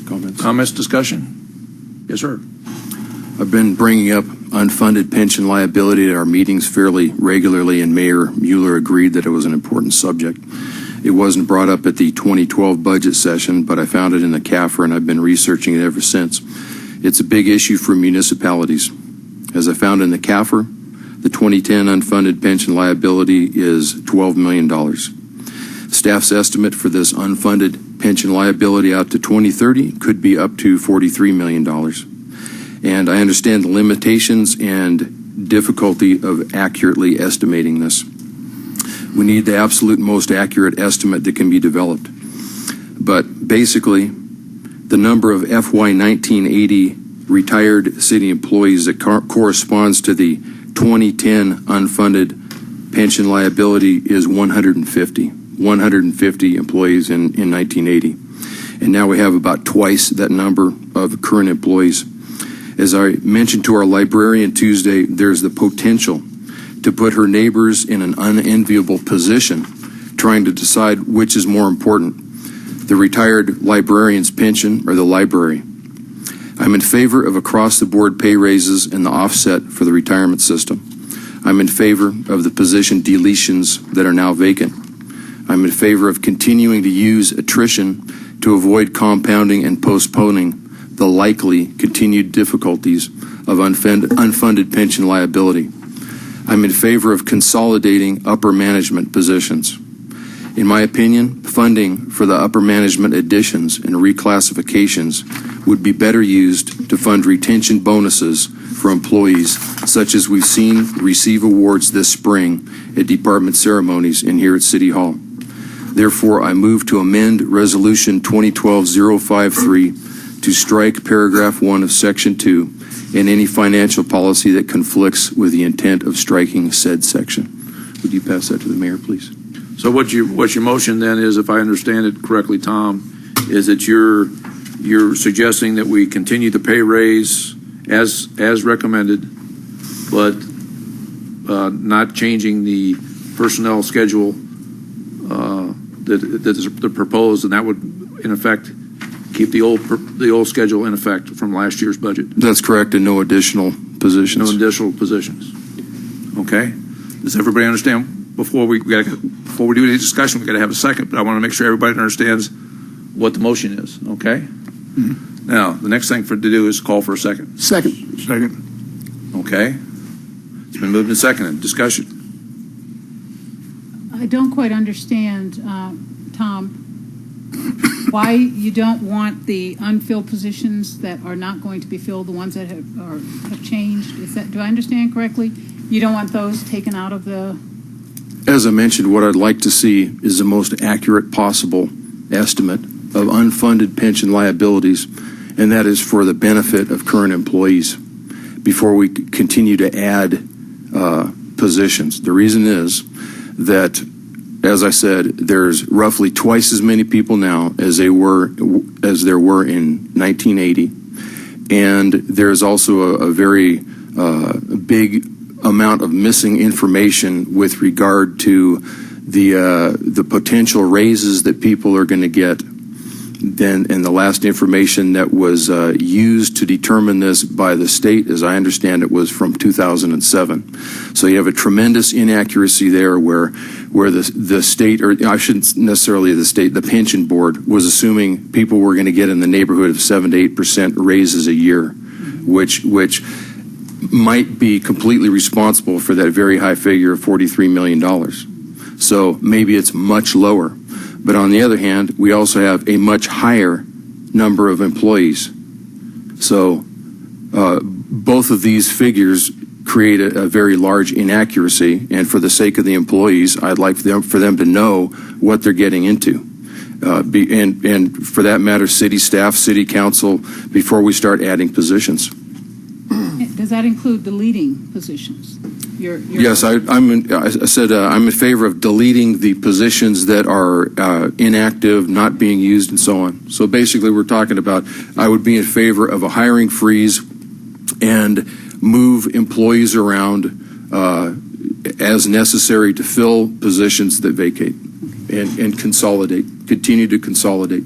Comments, discussion? Yes, sir. I've been bringing up unfunded pension liability at our meetings fairly regularly, and Mayor Mueller agreed that it was an important subject. It wasn't brought up at the 2012 budget session, but I found it in the CAFR, and I've been researching it ever since. It's a big issue for municipalities. As I found in the CAFR, the 2010 unfunded pension liability is $12 million. Staff's estimate for this unfunded pension liability out to 2030 could be up to $43 million. And I understand the limitations and difficulty of accurately estimating this. We need the absolute most accurate estimate that can be developed. But basically, the number of FY 1980 retired city employees that corresponds to the 2010 unfunded pension liability is 150. 150 employees in 1980. And now we have about twice that number of current employees. As I mentioned to our librarian Tuesday, there's the potential to put her neighbors in an unenviable position trying to decide which is more important, the retired librarian's pension or the library. I'm in favor of across-the-board pay raises and the offset for the retirement system. I'm in favor of the position deletions that are now vacant. I'm in favor of continuing to use attrition to avoid compounding and postponing the likely continued difficulties of unfunded pension liability. I'm in favor of consolidating upper management positions. In my opinion, funding for the upper management additions and reclassifications would be better used to fund retention bonuses for employees, such as we've seen receive awards this spring at department ceremonies and here at City Hall. Therefore, I move to amend Resolution 2012-053 to strike paragraph 1 of Section 2 and any financial policy that conflicts with the intent of striking said section. Would you pass that to the mayor, please? So what your motion then is, if I understand it correctly, Tom, is that you're suggesting that we continue the pay raise as recommended, but not changing the personnel schedule that is proposed, and that would in effect keep the old schedule in effect from last year's budget. That's correct, and no additional positions. No additional positions. Okay. Does everybody understand? Before we do any discussion, we got to have a second, but I want to make sure everybody understands what the motion is. Okay. Mm-hmm. Now, the next thing to do is call for a second. Second. Okay. It's been moved and seconded. Discussion. I don't quite understand, Tom, why you don't want the unfilled positions that are not going to be filled, the ones that have changed. Do I understand correctly? You don't want those taken out of the... As I mentioned, what I'd like to see is the most accurate possible estimate of unfunded pension liabilities, and that is for the benefit of current employees before we continue to add positions. The reason is that, as I said, there's roughly twice as many people now as there were in 1980, and there's also a very big amount of missing information with regard to the potential raises that people are going to get. Then, and the last information that was used to determine this by the state, as I understand it, was from 2007. So you have a tremendous inaccuracy there where the state, or I shouldn't necessarily the state, the pension board was assuming people were going to get in the neighborhood of 7 to 8% raises a year, which might be completely responsible for that very high figure of $43 million. So maybe it's much lower. But on the other hand, we also have a much higher number of employees. So both of these figures create a very large inaccuracy. And for the sake of the employees, I'd like for them to know what they're getting into. And for that matter, city staff, city council, before we start adding positions. Does that include deleting positions? Yes, I'm in favor of deleting the positions that are inactive, not being used, and so on. So basically, we're talking about I would be in favor of a hiring freeze and move employees around as necessary to fill positions that vacate and consolidate, continue to consolidate.